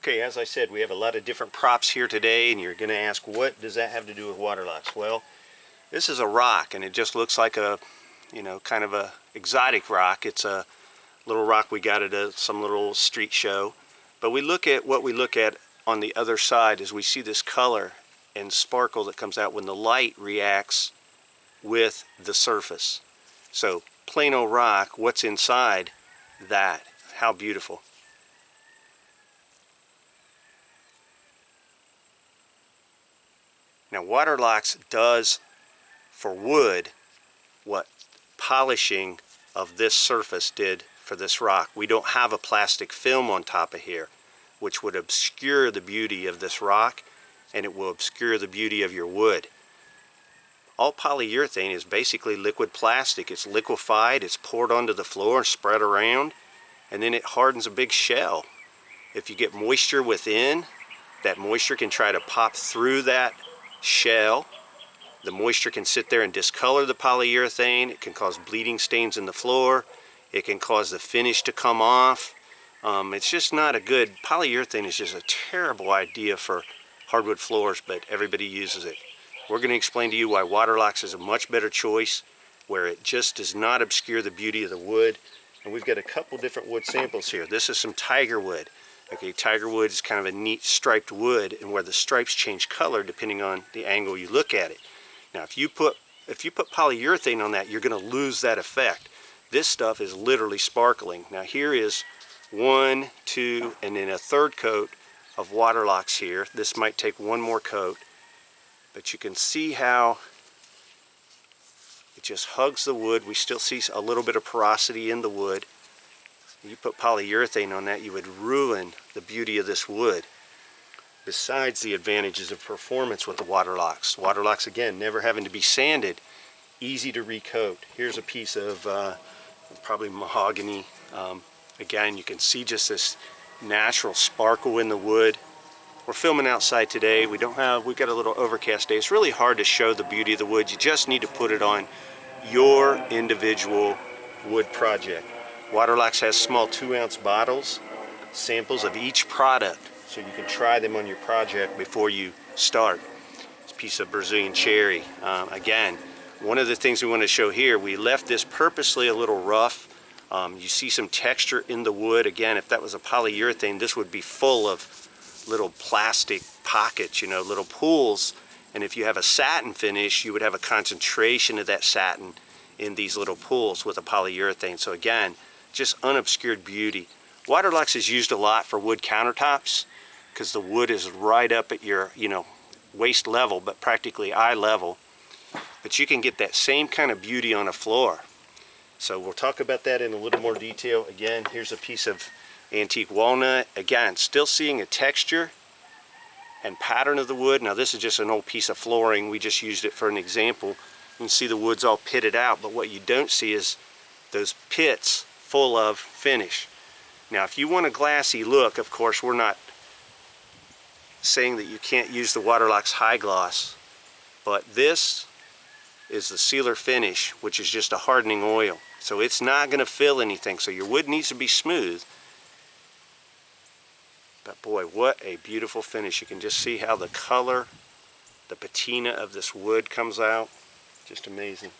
Okay, as I said, we have a lot of different props here today, and you're going to ask, what does that have to do with Waterlox? Well, this is a rock, and it just looks like a, kind of a exotic rock. It's a little rock we got at some little street show. But we look at what we look at on the other side is we see this color and sparkle that comes out when the light reacts with the surface. So plain old rock, what's inside that? How beautiful. Now Waterlox does for wood what polishing of this surface did for this rock. We don't have a plastic film on top of here, which would obscure the beauty of this rock, and it will obscure the beauty of your wood. All polyurethane is basically liquid plastic. It's liquefied, it's poured onto the floor, spread around, and then it hardens a big shell. If you get moisture within, that moisture can try to pop through that shell. The moisture can sit there and discolor the polyurethane. It can cause bleeding stains in the floor. It can cause the finish to come off. It's just not a good, polyurethane is just a terrible idea for hardwood floors, but everybody uses it. We're going to explain to you why Waterlox is a much better choice, where it just does not obscure the beauty of the wood. And we've got a couple different wood samples here. This is some tiger wood. Okay, tiger wood is kind of a neat striped wood, and where the stripes change color depending on the angle you look at it. Now if you put polyurethane on that, you're going to lose that effect. This stuff is literally sparkling. Now here is 1, 2, and then a third coat of Waterlox here. This might take one more coat, but you can see how it just hugs the wood. We still see a little bit of porosity in the wood. You put polyurethane on that, you would ruin the beauty of this wood. Besides the advantages of performance with the Waterlox. Waterlox, again, never having to be sanded, easy to recoat. Here's a piece of probably mahogany. Again, you can see just this natural sparkle in the wood. We're filming outside today. we've got a little overcast day. It's really hard to show the beauty of the wood. You just need to put it on your individual wood project. Waterlox has small 2-ounce bottles, samples of each product, so you can try them on your project before you start. This piece of Brazilian cherry. Again, one of the things we want to show here, we left this purposely a little rough. You see some texture in the wood. Again, if that was a polyurethane, this would be full of little plastic pockets, little pools. And if you have a satin finish, you would have a concentration of that satin in these little pools with a polyurethane. So again, just unobscured beauty. Waterlox is used a lot for wood countertops because the wood is right up at your, waist level, but practically eye level. But you can get that same kind of beauty on a floor. So we'll talk about that in a little more detail. Again, here's a piece of antique walnut. Again, still seeing a texture and pattern of the wood. Now this is just an old piece of flooring. We just used it for an example. You can see the wood's all pitted out, but what you don't see is those pits full of finish. Now if you want a glassy look, of course we're not saying that you can't use the Waterlox High Gloss, but this is the sealer finish, which is just a hardening oil. So it's not going to fill anything, so your wood needs to be smooth. But boy, what a beautiful finish. You can just see how the color, the patina of this wood comes out. Just amazing.